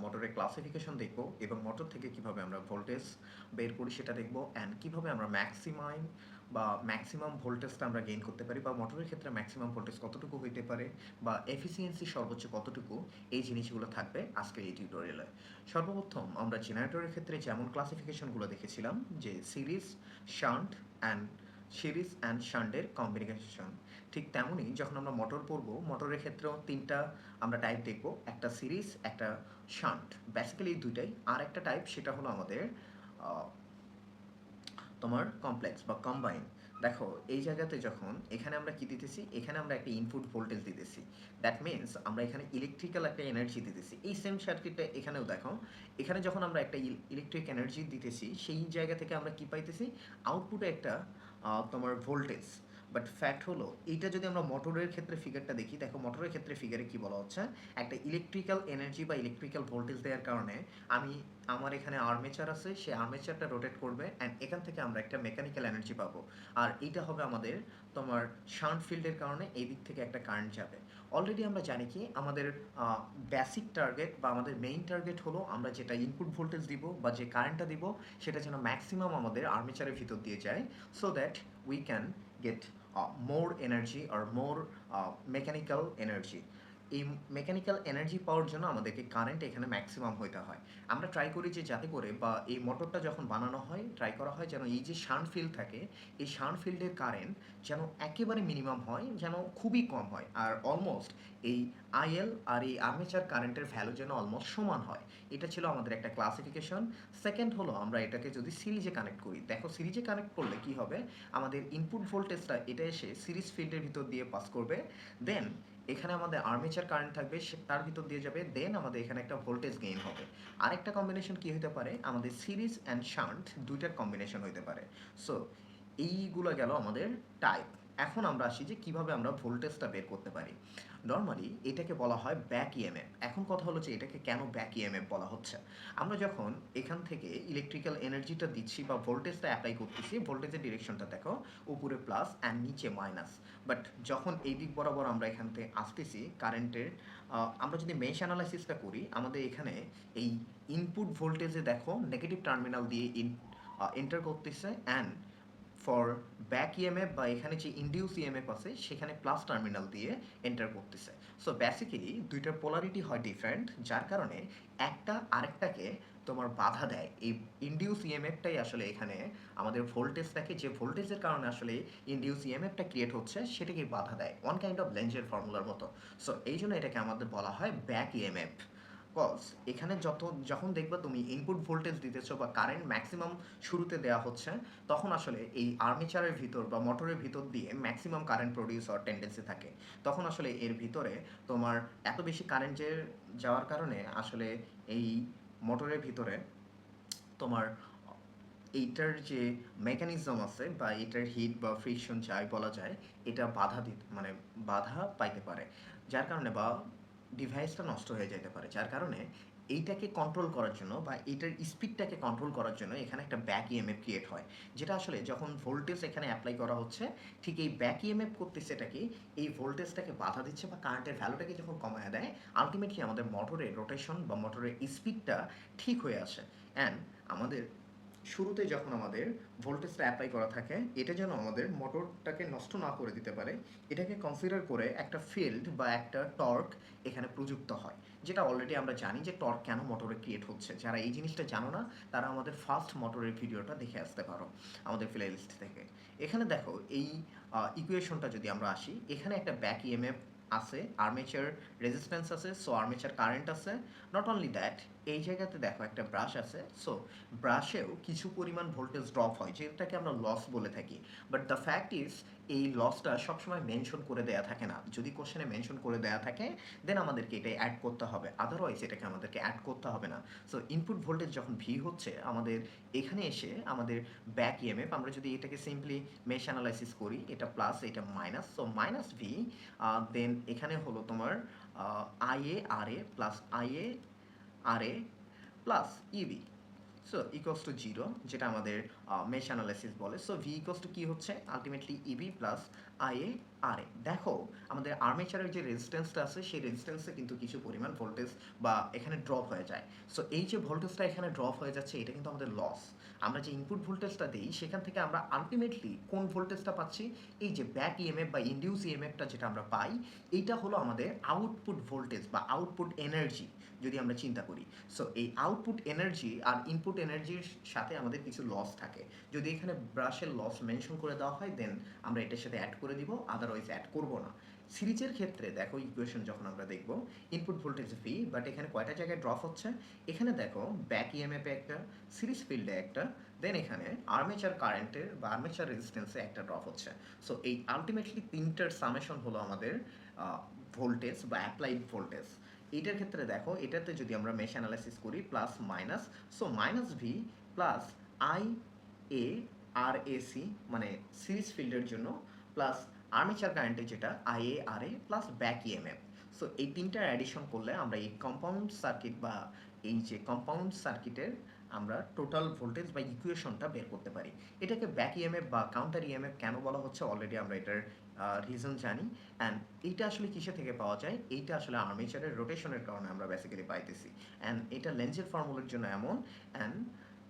মোটরের ক্লাসিফিকেশন দেখব এবং মোটর থেকে কিভাবে আমরা ভোল্টেজ বের করি সেটা দেখব অ্যান্ড কিভাবে আমরা ম্যাক্সিমাম ভোল্টেজটা আমরা গেইন করতে পারি বা মোটরের ক্ষেত্রে ম্যাক্সিমাম ভোল্টেজ কতটুকু হইতে পারে বা এফিসিয়েন্সি সর্বোচ্চ কতটুকু, এই জিনিসগুলো থাকবে আজকের এই টিউটোরিয়ালে। সর্বপ্রথম আমরা জেনারেটরের ক্ষেত্রে যেমন ক্লাসিফিকেশনগুলো দেখেছিলাম যে সিরিজ অ্যান্ড শান্টের কম্বিনেশন, ঠিক তেমনই যখন আমরা মোটর পড়ব মোটরের ক্ষেত্রেও তিনটা আমরা টাইপ দেখব, একটা সিরিজ একটা শান্ট, বেসিক্যালি দুইটাই। আর একটা টাইপ সেটা হলো আমাদের তোমার কমপ্লেক্স বা কম্বাইন। দেখো এই জায়গাতে যখন এখানে আমরা কি দিতেছি, এখানে আমরা একটা ইনপুট ভোল্টেজ দিতেছি, দ্যাট মিনস আমরা এখানে ইলেকট্রিক্যাল একটা এনার্জি দিতেছি। এই সেম সার্কিটটা এখানেও দেখো, এখানে যখন আমরা একটা ইলেকট্রিক এনার্জি দিতেছি সেই জায়গা থেকে আমরা কি পাইতেছি, আউটপুটে একটা তোমার ভোল্টেজ। বাট ফ্যাক্ট হলো এইটা যদি আমরা মোটরের ক্ষেত্রে ফিগারটা দেখি, দেখো মোটরের ক্ষেত্রে ফিগারে কি বলা হচ্ছে, একটা ইলেকট্রিক্যাল এনার্জি বা ইলেকট্রিক্যাল ভোল্টেজ দেওয়ার কারণে আমার এখানে আর্মেচার আছে, সেই আর্মেচারটা রোটেট করবে অ্যান্ড এখান থেকে আমরা একটা মেকানিক্যাল এনার্জি পাবো। আর এইটা হবে আমাদের তোমার শান্ট ফিল্ডের কারণে এই দিক থেকে একটা কারেন্ট যাবে। অলরেডি আমরা জানি কি আমাদের বেসিক টার্গেট বা আমাদের মেইন টার্গেট হলো আমরা যেটা ইনপুট ভোল্টেজ দিব বা যে কারেন্টটা দিব সেটা যেন ম্যাক্সিমাম আমাদের আর্মেচারের ভিতর দিয়ে যায়, so that we can get more energy আর মোর মেকানিক্যাল এনার্জি। এই মেকানিক্যাল এনার্জি পাওয়ার জন্য আমাদেরকে কারেন্ট এখানে ম্যাক্সিমাম হইতে হয়। আমরা ট্রাই করি যে যাতে করে বা এই মোটরটা যখন বানানো হয় ট্রাই করা হয় যেন এই যে শান্ট ফিল্ড থাকে এই শান্ট ফিল্ডের কারেন্ট যেন একেবারে মিনিমাম হয়, যেন খুবই কম হয়, আর অলমোস্ট এই আইএল আর এই আর্মেচার কারেন্টের ভ্যালু যেন অলমোস্ট সমান হয়। এটা ছিল আমাদের একটা ক্লাসিফিকেশন। সেকেন্ড হলো আমরা এটাকে যদি সিরিজে কানেক্ট করি, দেখো সিরিজে কানেক্ট করলে কি হবে, আমাদের ইনপুট ভোল্টেজটা এটা এসে সিরিজ ফিল্ডের ভিতর দিয়ে পাস করবে, দেন এখানে আমাদের আর্মেচার কারেন্ট থাকবে তার ভিতর দিয়ে যাবে, দেন আমাদের এখানে একটা ভোল্টেজ গেইন হবে। আরেকটা কম্বিনেশন কি হতে পারে, আমাদের সিরিজ অ্যান্ড শান্ট দুইটার কম্বিনেশন হতে পারে। সো এইগুলো গেল আমাদের টাইপ। এখন আমরা আসি যে কিভাবে আমরা ভোল্টেজটা বের করতে পারি। নর্মালি এটাকে বলা হয় ব্যাক ইএমএফ। এখন কথা হলো যে এটাকে কেন ব্যাক ইএমএফ বলা হচ্ছে। আমরা যখন এখান থেকে ইলেকট্রিক্যাল এনার্জিটা দিচ্ছি বা ভোল্টেজটা অ্যাপ্লাই করতেছি, ভোল্টেজের ডিরেকশনটা দেখো উপরে প্লাস অ্যান্ড নিচে মাইনাস, বাট যখন এই দিক বরাবর আমরা এখান থেকে আসতেছি কারেন্টের, আমরা যদি মেশ অ্যানালাইসিসটা করি আমাদের এখানে এই ইনপুট ভোল্টেজে দেখো নেগেটিভ টার্মিনাল দিয়ে এন্টার করতেছে অ্যান্ড ফর ব্যাক ইএমএফ বা এখানে যে ইনডিউস ইএমএফ আছে সেখানে প্লাস টার্মিনাল দিয়ে এন্টার করতেছে। সো বেসিক্যালি দুইটার পোলারিটি হয় ডিফারেন্ট, যার কারণে একটা আরেকটাকে তোমার বাধা দেয়। এই ইনডিউস ইএমএফটাই আসলে এখানে আমাদের ভোল্টেজটাকে, যে ভোল্টেজের কারণে আসলে ইনডিউস ইএমএফটা ক্রিয়েট হচ্ছে সেটাকে বাধা দেয়, ওয়ান কাইন্ড অফ লেঞ্জের ফর্মুলার মতো। সো এই জন্য এটাকে আমাদের বলা হয় ব্যাক ইএমএফ। কজ এখানে যখন দেখবা তুমি ইনপুট ভোল্টেজ দিতেছো বা কারেন্ট ম্যাক্সিমাম শুরুতে দেওয়া হচ্ছে, তখন আসলে এই আর্মেচারের ভিতর বা মোটরের ভিতর দিয়ে ম্যাক্সিমাম কারেন্ট প্রডিউস হওয়ার টেন্ডেন্সি থাকে। তখন আসলে এর ভিতরে তোমার এত বেশি কারেন্ট যাওয়ার কারণে আসলে এই মোটরের ভিতরে তোমার এইটার যে মেকানিজম আছে বা এটার হিট বা ফ্রিকশন যাই বলা যায়, এটা বাধা পাইতে পারে, যার কারণে বা ডিভাইসটা নষ্ট হয়ে যেতে পারে, যার কারণে এইটাকে কন্ট্রোল করার জন্য বা এইটার স্পিডটাকে কন্ট্রোল করার জন্য এখানে একটা ব্যাক ইএমএফ ক্রিয়েট হয়, যেটা আসলে যখন ভোল্টেজ এখানে অ্যাপ্লাই করা হচ্ছে ঠিক এই ব্যাক ইএমএফ করতেছে এটাকে, এই ভোল্টেজটাকে বাধা দিচ্ছে বা কারেন্টের ভ্যালুটাকে যখন কমায় দেয়, আলটিমেটলি আমাদের মোটরের রোটেশন বা মোটরের স্পিডটা ঠিক হয়ে আসে। অ্যান্ড আমাদের শুরুতে যখন আমাদের ভোল্টেজটা অ্যাপ্লাই করা থাকে এটা যেন আমাদের মোটরটাকে নষ্ট না করে দিতে পারে, এটাকে কনসিডার করে একটা ফিল্ড বা একটা টর্ক এখানে প্রযুক্ত হয়, যেটা অলরেডি আমরা জানি যে টর্ক কেন মোটরে ক্রিয়েট হচ্ছে। যারা এই জিনিসটা জানো না তারা আমাদের ফার্স্ট মোটরের ভিডিওটা দেখে আসতে পারো আমাদের প্লেলিস্ট থেকে। এখানে দেখো এই ইকুয়েশনটা যদি আমরা আসি, এখানে একটা ব্যাক ইএমএফ আছে, আর্মেচার রেজিস্ট্যান্স আছে, সো আর্মেচার কারেন্ট আছে। নট অনলি দ্যাট, এই জায়গাতে দেখো একটা ব্রাশ আছে, সো ব্রাশেও কিছু পরিমাণ ভোল্টেজ ড্রপ হয় যেটাকে আমরা লস বলে থাকি। বাট দ্য ফ্যাক্ট ইজ এই লসটা সবসময় মেনশন করে দেয়া থাকে না, যদি কোশ্চেনে মেনশন করে দেয়া থাকে দেন আমাদেরকে এটা অ্যাড করতে হবে, আদারওয়াইজ এটাকে আমাদেরকে অ্যাড করতে হবে না। সো ইনপুট ভোল্টেজ যখন ভি হচ্ছে আমাদের এখানে এসে আমাদের ব্যাক ইএমএফ, আমরা যদি এটাকে সিম্পলি মেশ অ্যানালাইসিস করি, এটা প্লাস এটা minus, so minus V, then এখানে হলো তোমার IA R A plus IA R A plus EB, so equals to zero, যেটা আমাদের মেশ অ্যানালাইসিস বলে। সো ভি ইকুয়ালস টু কী হচ্ছে, ultimately EB plus IA RA. দেখো আমাদের আর্মেচারের যে রেজিস্ট্যান্সটা আছে সেই রেজিস্ট্যান্সে কিন্তু কিছু পরিমাণ ভোল্টেজ বা এখানে ড্রপ হয়ে যায়। সো এই যে ভোল্টেজটা এখানে ড্রপ হয়ে যাচ্ছে এটা কিন্তু আমাদের লস। আমরা যে ইনপুট ভোল্টেজটা দিই সেখান থেকে আমরা আলটিমেটলি কোন ভোল্টেজটা পাচ্ছি, এই যে ব্যাক ইএমএফ বা ইনডিউস ইএমএফটা যেটা আমরা পাই, এইটা হলো আমাদের আউটপুট ভোল্টেজ বা আউটপুট এনার্জি যদি আমরা চিন্তা করি। সো এই আউটপুট এনার্জি আর ইনপুট এনার্জির সাথে আমাদের কিছু লস থাকে। যদি এখানে ব্রাশের লস মেনশন করে দেওয়া হয় দেন আমরা এটার সাথে অ্যাড করে দিব, আদারওয়াইজ অ্যাড করব না। সিরিজের ক্ষেত্রে দেখো ইকুয়েশন যখন আমরা দেখব ইনপুট ভোল্টেজ ভি, বাট এখানে কয়টা জায়গায় ড্রপ হচ্ছে, এখানে দেখো ব্যাক ইএমএফ এ একটা, সিরিজ ফিল্ডে একটা, দেন এখানে আর্মেচার কারেন্টের বা আর্মেচার রেজিস্ট্যান্সে একটা ড্রপ হচ্ছে। সো এই আলটিমেটলি তিনটার সামেশন হলো আমাদের ভোল্টেজ বা অ্যাপ্লাইড ভোল্টেজ। এইটার ক্ষেত্রে দেখো এটাতে যদি আমরা মেশ অ্যানালাইসিস করি plus minus, so minus V plus I A R AC মানে সিরিজ ফিল্ডের জন্য, প্লাস আর্মেচার কারেন্টে যেটা I A R A plus back EMF. So এই তিনটার অ্যাডিশন করলে আমরা এই কম্পাউন্ড সার্কিট বা এই যে কম্পাউন্ড সার্কিটের আমরা টোটাল ভোল্টেজ বা ইকুয়েশনটা বের করতে পারি। এটাকে ব্যাক ইএমএফ বা কাউন্টার ইএমএফ কেন বলা হচ্ছে অলরেডি আমরা এটার রিজন জানি। অ্যান্ড এইটা আসলে কিসে থেকে পাওয়া যায়, এইটা আসলে আর্মেচারের রোটেশনের কারণে আমরা বেসিক্যালি পাইতেছি। অ্যান্ড এটা লেন্সের ফর্মুলার জন্য এমন। অ্যান্ড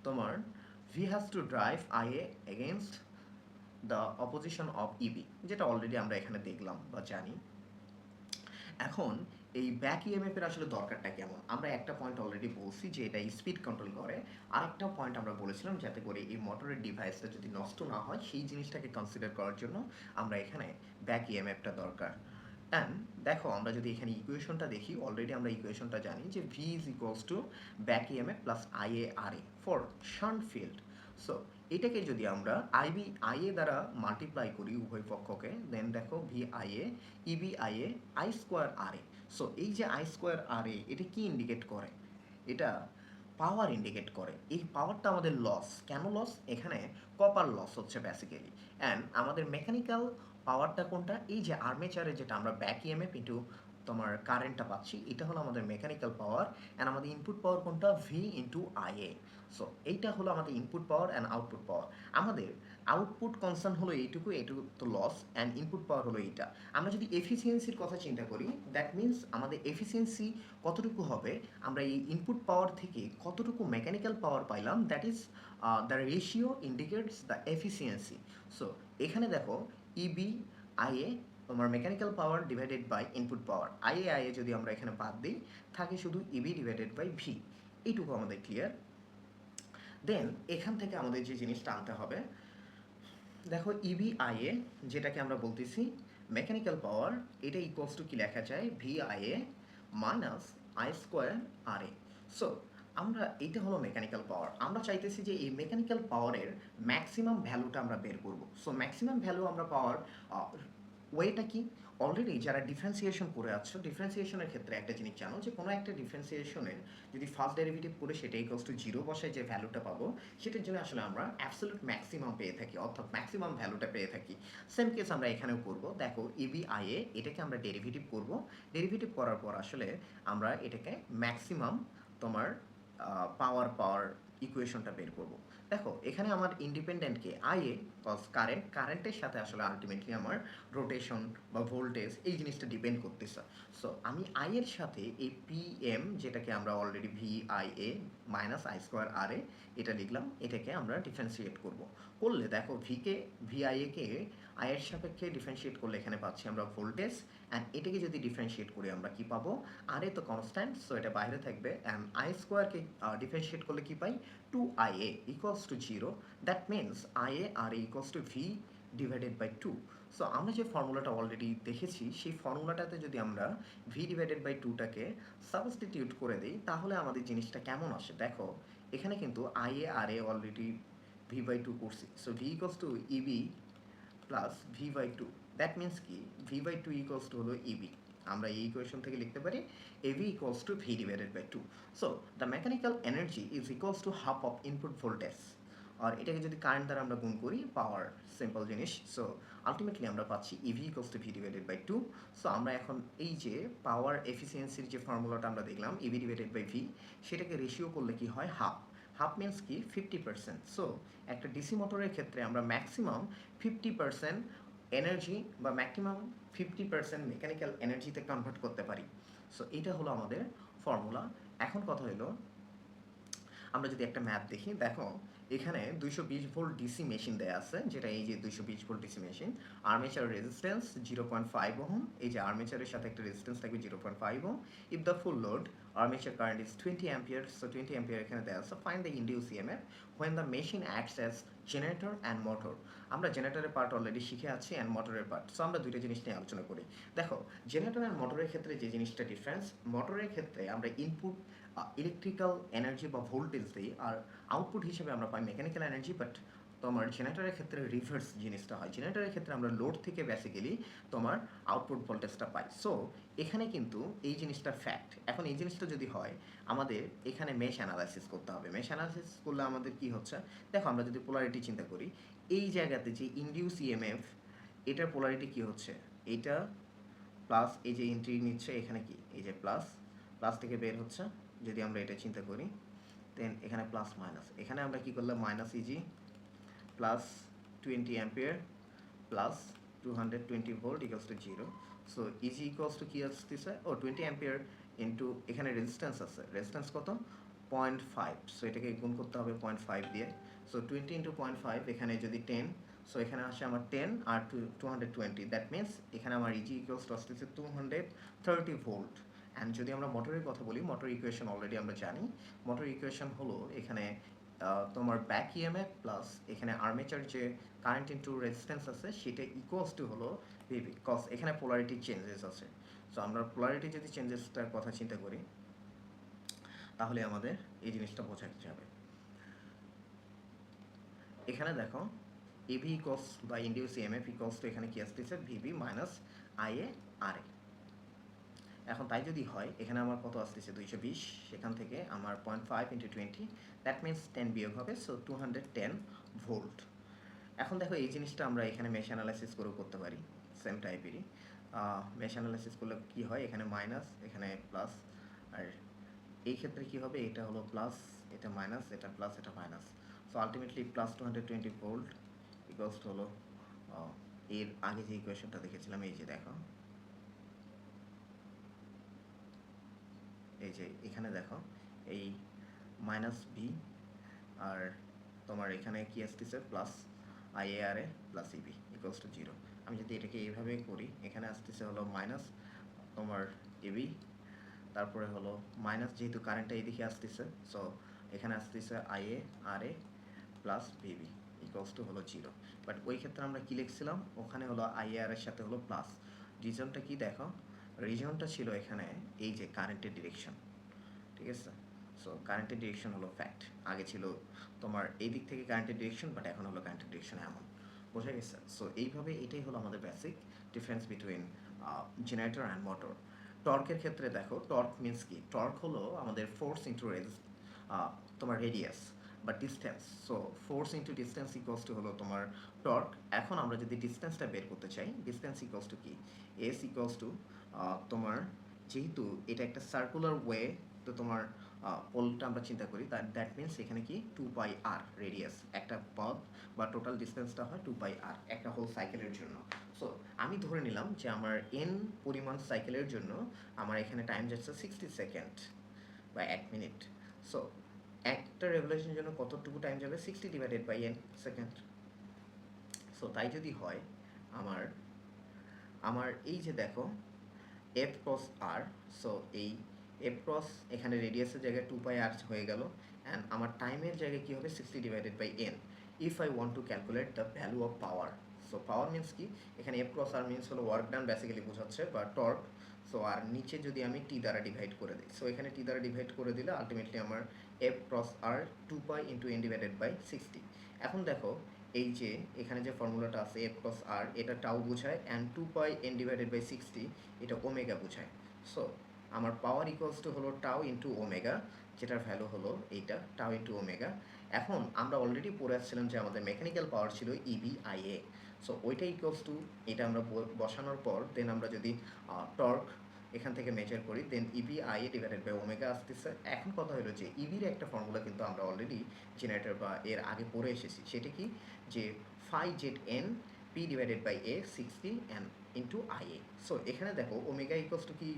তোমার V has to drive I A against the opposition of EB, যেটা অলরেডি আমরা এখানে দেখলাম বা জানি। এখন এই ব্যাক ইএমএফ এর আসলে দরকারটা কেমন, আমরা একটা পয়েন্ট অলরেডি বলছি যে এটা স্পিড কন্ট্রোল করে। আরেকটা পয়েন্ট আমরা বলেছিলাম যাতে করে এই মোটরের ডিভাইসটা যদি নষ্ট না হয় সেই জিনিসটাকে কনসিডার করার জন্য আমরা এখানে ব্যাক ইএমএফটা দরকার। অ্যান্ড দেখো আমরা যদি এখানে ইকুয়েশনটা দেখি অলরেডি আমরা ইকুয়েশনটা জানি যে V is equals to back EMF plus IA R A for shunt field. So এটাকে যদি আমরা আইএ দ্বারা মাল্টিপ্লাই করি উভয় পক্ষকে, দেন দেখো V IA EB IA I square R A. So এই যে আই স্কোয়ার আর এ এটা কি ইন্ডিকেট করে, এটা পাওয়ার ইন্ডিকেট করে। এই পাওয়ারটা আমাদের লস, কেন লস, এখানে কপার লস হচ্ছে বেসিক্যালি। অ্যান্ড আমাদের মেকানিক্যাল পাওয়ারটা কোনটা, এই যে আর্মেচারে যেটা আমরা ব্যাক ইএমএফ ইন্টু তোমার কারেন্টটা পাচ্ছি এটা হলো আমাদের মেকানিক্যাল পাওয়ার। অ্যান্ড আমাদের ইনপুট পাওয়ার কোনটা, ভি ইন্টু আইএ। সো এইটা হলো আমাদের ইনপুট পাওয়ার অ্যান্ড আউটপুট পাওয়ার। আমাদের আউটপুট কনসার্ন হলো এইটুকু, এইটুকু তো লস, অ্যান্ড ইনপুট পাওয়ার হলো এইটা। আমরা যদি এফিসিয়েন্সির কথা চিন্তা করি দ্যাট মিনস আমাদের এফিসিয়েন্সি কতটুকু হবে, আমরা এই ইনপুট পাওয়ার থেকে কতটুকু মেকানিক্যাল পাওয়ার পাইলাম, that is the ratio indicates the efficiency. So এখানে দেখো ইবি আইএ তোমার mechanical power divided by input power, IA যদি আমরা এখানে বাদ দিই থাকে শুধু ইবি ডিভাইডেড বাই ভি। এইটুকু আমাদের ক্লিয়ার। দেন এখান থেকে আমাদের যে জিনিসটা আনতে হবে, দেখো ইবি আইএ যেটাকে আমরা বলতেছি মেকানিক্যাল পাওয়ার, এটা ইকুয়ালস টু কি লেখা যায়, V IA minus I square R A. So আমরা এইটা হলো মেকানিক্যাল পাওয়ার, আমরা চাইতেছি যে এই মেকানিক্যাল পাওয়ারের ম্যাক্সিমাম ভ্যালুটা আমরা বের করব। সো ম্যাক্সিমাম ভ্যালু আমরা পাওয়ার ওয়েটা কি, অলরেডি যারা ডিফারেন্সিয়েশন করে আছো ডিফারেন্সিয়েশনের ক্ষেত্রে একটা জিনিস জানো যে কোনো একটা ডিফারেন্সিয়েশনের যদি ফার্স্ট ডেরিভেটিভ করে সেটা ইকুয়ালস টু জিরো বসায় যে ভ্যালুটা পাবো সেটার জন্য আসলে আমরা অ্যাবসলিউট ম্যাক্সিমাম পেয়ে থাকি, অর্থাৎ ম্যাক্সিমাম ভ্যালুটা পেয়ে থাকি। সেম কেস আমরা এখানেও করব। দেখো ইবি আইএ এটাকে আমরা ডেরিভেটিভ করব, ডেরিভেটিভ করার পর আসলে আমরা এটাকে ম্যাক্সিমাম তোমার পাওয়ার ইকুয়েশনটা বের করব। দেখো এখানে আমার ইন্ডিপেন্ডেন্টকে আইএ কজ কারেন্টের সাথে আসলে আলটিমেটলি আমার রোটেশন বা ভোল্টেজ এই জিনিসটা ডিপেন্ড করতেছে। সো আমি আই এর সাথে এই পিএম যেটাকে আমরা already V I A minus I square R A এটা লিখলাম, এটাকে আমরা ডিফারেন্সিয়েট করব। করলে দেখো ভিআইএকে আয়ের সাপেক্ষে ডিফারেন্সিয়েট করলে এখানে পাচ্ছি আমরা ভোল্টেজ। অ্যান্ড এটাকে যদি ডিফারেন্সিয়েট করি আমরা কি পাবো, আর এ তো কনস্ট্যান্ট সো এটা বাইরে থাকবে। অ্যান্ড আই স্কোয়ারকে ডিফারেন্সিয়েট করলে কি পাই, two I A equals to zero. That means I A R A equals to V divided by two. So আমরা যে ফর্মুলাটা অলরেডি দেখেছি সেই ফর্মুলাটাতে যদি আমরা ভি ডিভাইডেড বাই টুটাকে সাবস্টিটিউট করে দিই তাহলে আমাদের জিনিসটা কেমন আসে, দেখো এখানে কিন্তু I A R A already V by two করছি। So V equals to EB plus V by two. That means কি, V by two equals to হলো ইবি। আমরা এই ইকুয়েশন থেকে লিখতে পারি EB equals to V divided by two. So the mechanical energy is equals to half of input voltage, আর এটাকে যদি কারেন্ট দ্বারা আমরা গুণ করি পাওয়ার, সিম্পল জিনিস। সো আলটিমেটলি আমরা পাচ্ছি EV equals to V divided by two. So আমরা এখন এই যে পাওয়ার এফিসিয়েন্সির যে ফর্মুলাটা আমরা দেখলাম ইভি ডিভাইডেড বাই ভি, সেটাকে রেশিও করলে কি হয়, হাফ। হাফ মিনস কি 50%। সো একটা ডিসি মোটরের ক্ষেত্রে আমরা ম্যাক্সিমাম 50% এনার্জি বা ম্যাক্সিমাম 50% মেকানিক্যাল এনার্জিতে কনভার্ট করতে পারি। সো এটা হলো আমাদের ফর্মুলা। এখন কথা হলো আমরা যদি একটা ম্যাপ দেখি, দেখো এখানে 220 ভোল্ট ডিসি মেশিন দেয়া আছে, যেটা এই যে 220 volt DC machine. Armature resistance 0.5 ohm, এই যে আর্মেচারের সাথে একটা রেজিস্ট্যান্স থাকবে 0.5 ohm. If the full load armature current is 20 ampere, so 20 ampere এখানে দেয়া আছে। Find the induce EMF when the machine acts as generator and motor. আমরা জেনারেটরের পার্ট অলরেডি শিখে আছি অ্যান্ড মোটরের পার্ট, সো আমরা দুইটা জিনিস নিয়ে আলোচনা করি। দেখো জেনারেটর অ্যান্ড মোটরের ক্ষেত্রে যে জিনিসটা ডিফারেন্স, মোটরের ক্ষেত্রে আমরা ইনপুট ইলেকট্রিক্যাল এনার্জি বা ভোল্টেজ দিই, আর আউটপুট হিসেবে আমরা পাই মেকানিক্যাল এনার্জি। বাট তোমার জেনারেটরের ক্ষেত্রে রিভার্স জিনিসটা হয়। জেনারেটরের ক্ষেত্রে আমরা লোড থেকে বেসিক্যালি তোমার আউটপুট ভোল্টেজটা পাই। সো এখানে কিন্তু এই জিনিসটা ফ্যাক্ট। এখন এই জিনিসটা যদি হয়, আমাদের এখানে মেশ অ্যানালাইসিস করতে হবে। মেশ অ্যানালাইসিস করলে আমাদের কি হচ্ছে, দেখো আমরা যদি পোলারিটি চিন্তা করি, এই জায়গাতে যে ইনডিউস ইএমএফ, এটার পোলারিটি কি হচ্ছে, এইটা প্লাস, এই যে এন্ট্রি নিচ্ছে এখানে কি, এই যে প্লাস, প্লাস থেকে বের হচ্ছে। যদি আমরা এটা চিন্তা করি, দেন এখানে প্লাস মাইনাস, এখানে আমরা কি করলাম, minus easy plus 20 ampere plus 220 volt equals to 0। So easy equals to কি আসতেছে, ও 20 অ্যাম্পিয়ার ইন্টু এখানে রেজিস্ট্যান্স আছে, রেজিস্ট্যান্স কত, 0.5। সো এটাকে গুণ করতে হবে 0.5 দিয়ে। সো 20 ইন্টু 0.5, এখানে যদি 10, সো এখানে আসে আমার 10 আর 220, দ্যাট মিনস এখানে আমার ইজি ইকুয়ালস টু আসতেছে 230 ভোল্ট। অ্যান্ড যদি আমরা মোটরের কথা বলি, মোটর ইকুয়েশন অলরেডি আমরা জানি। মোটর ইকুয়েশন হলো এখানে তোমার ব্যাক ইএমএফ প্লাস এখানে আর্মেচার যে কারেন্ট ইনটু রেজিস্ট্যান্স আছে, সেটা ইকুয়ালস টু হলো ভিভি, কজ এখানে পোলারিটি চেঞ্জেস আছে। সো আমরা পোলারিটি যদি চেঞ্জেসটার কথা চিন্তা করি, তাহলে আমাদের এই জিনিসটা বোঝা যাবে। এখানে দেখো ইভি ইকুয়ালস বা ইনডিউস ইএমএফ ইকুয়ালস টু এখানে কি আসতেছে, ভিভি মাইনাস আইএ আর এ। এখন তাই যদি হয়, এখানে আমার কত আসতেছে 220, সেখান থেকে আমার 0.5 ইন্টু 20, দ্যাট মিনস 10 বিয়োগ হবে, সো 210 ভোল্ট। এখন দেখো এই জিনিসটা আমরা এখানে মেশ অ্যানালাইসিস করেও করতে পারি, সেম টাইপেরই। মেশ অ্যানালাইসিস করলে কি হয়, এখানে মাইনাস এখানে প্লাস, আর এই ক্ষেত্রে কি হবে, এটা হলো প্লাস, এটা মাইনাস, এটা প্লাস, এটা minus. So ultimately plus 220 volt equals হলো এর আগে যে ইকুয়েশনটা দেখেছিলাম, এই যে দেখো, এই যে এখানে দেখো এই মাইনাস বি, আর তোমার এখানে কি আসতেছে প্লাস আইএআরএ প্লাস ইবি ইকুয়ালস টু 0। আমি যদি এটাকে এইভাবে করি, এখানে আসতেছে হলো মাইনাস তোমার এবি, তারপরে হলো মাইনাস, যেহেতু কারেন্টটা এইদিকে আসতেছে, সো এখানে আসতেছে IA R A plus VB equals to হলো 0। বাট ওই ক্ষেত্রে আমরা কি লিখছিলাম, ওখানে হলো আইএআর এর সাথে হলো প্লাস। রিজনটা কি দেখো, রিজনটা ছিল এখানে এই যে কারেন্টের ডিরেকশন, ঠিক আছে। সো কারেন্টের ডিরেকশন হলো ফ্যাক্ট, আগে ছিল তোমার এই দিক থেকে কারেন্টের ডিরেকশন, বাট এখন হলো কারেন্টের ডিরেকশন এমন, বোঝা গেছে। সো এইভাবে এটাই হলো আমাদের basic difference between generator and motor. টর্কের ক্ষেত্রে দেখো, টর্ক মিনস কি, টর্ক হলো আমাদের ফোর্স ইন্টু তোমার রেডিয়াস বা distance. So force into distance equals to হলো তোমার টর্ক। এখন আমরা যদি ডিস্টেন্সটা বের করতে চাই, ডিস্টেন্স ইকুয়ালস টু কি, এস ইকুয়ালস টু তোমার, যেহেতু এটা একটা সার্কুলার ওয়ে, তো তোমার পোলটা আমরা চিন্তা করি, দ্যাট মিনস এখানে কি 2πr রেডিয়াস, একটা পথ বা টোটাল ডিস্টেন্সটা হয় 2πr একটা হোল সাইকেলের জন্য। সো আমি ধরে নিলাম যে আমার এন পরিমাণ সাইকেলের জন্য আমার এখানে টাইম যাচ্ছে 60 সেকেন্ড বা 1 মিনিট। সো একটা রেভলিউশনের জন্য কতটুকু টাইম যাবে, 60 divided by N second. So তাই যদি হয়, আমার আমার এই যে দেখো এফ ক্রস আর, সো এই এফ ক্রস এখানে রেডিয়াসের জায়গায় 2πr হয়ে গেল, অ্যান্ড আমার টাইমের জায়গায় কী হবে, 60 divided by N. If I want to calculate the value of power, so power means কি, এখানে এফ ক্রস আর মিনস হলো ওয়ার্ক ডান বেসিক্যালি বোঝাচ্ছে, বা টর্ক। সো আর নিচে যদি আমি টি দ্বারা ডিভাইড করে দিই, সো এখানে টি দ্বারা ডিভাইড করে দিলে আলটিমেটলি আমার F cross R 2π into N divided by 60। এখন দেখো এই যে এখানে যে ফর্মুলাটা আছে এফ ক্রস আর, এটা টাউ বোঝায়, অ্যান্ড 2π এন ডিভাইডেড বাই 60 এটা ওমেগা বোঝায়। সো আমার পাওয়ার ইকুয়ালস টু হলো টাউ ইন্টু ওমেগা, যেটার ভ্যালু হলো এইটা টাউ ইন্টু ওমেগা। এখন আমরা অলরেডি পড়ে আসছিলাম যে আমাদের মেকানিক্যাল পাওয়ার ছিল ইবি আইএ। সো ওইটা ইকুয়ালস টু, এটা আমরা বসানোর পর দেন আমরা যদি টর্ক এখান থেকে মেজার করি, দেন ইবি আইএ ডিভাইডেড বাই ওমেগা আসতেছে। এখন কথা হলো যে ইবির একটা ফর্মুলা কিন্তু আমরা অলরেডি জেনারেটর বা এর আগে পড়ে এসেছি, সেটা কি, যে phi Z N P divided by A 60 and into I A. So এখানে দেখো ওমেগা ইকোয়াস টু কি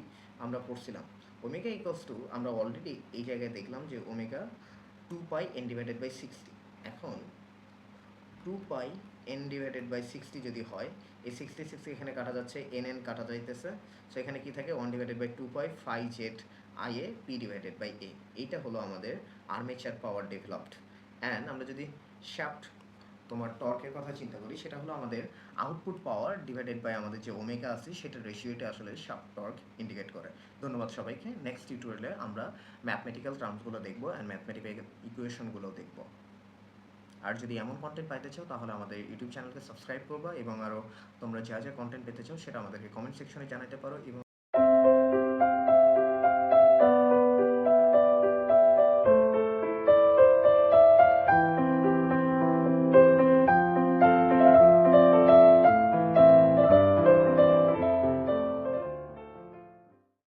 আমরা পড়ছিলাম, ওমেগা ইকোয়াস টু আমরা অলরেডি এই জায়গায় দেখলাম যে omega 2 pi N divided by 60। এখন 2 পাই এন ডিভাইডেড বাই 60 যদি হয়, এই 60 এখানে কাটা যাচ্ছে, এন এন কাটা যাইতেছে। সো এখানে কি থাকে, 1 divided by 2 pi phi Z I A P divided by A. এইটা হলো আমাদের আর্মেচার পাওয়ার ডেভেলপড। অ্যান্ড আমরা যদি শ্যাফট তোমার টর্কের কথা চিন্তা করি, সেটা হলো আমাদের আউটপুট পাওয়ার ডিভাইডেড বাই আমাদের যে ওমেগা আছে সেটার রেশিওটা আসলে শ্যাফট টর্ক ইন্ডিকেট করে। ধন্যবাদ সবাইকে। নেক্সট টিউটোরিয়ালে আমরা ম্যাথমেটিক্যাল টার্মসগুলো দেখবো অ্যান্ড ম্যাথমেটিক্যাল ইকুয়েশনগুলো দেখবো। আর যদি এমন কন্টেন্ট পাইতে চাও তাহলে আমাদের ইউটিউব চ্যানেলকে সাবস্ক্রাইব করবা, এবং আরও তোমরা যা যা কন্টেন্ট পেতে চাও সেটা আমাদেরকে কমেন্ট সেকশনে জানাতে পারো। এবং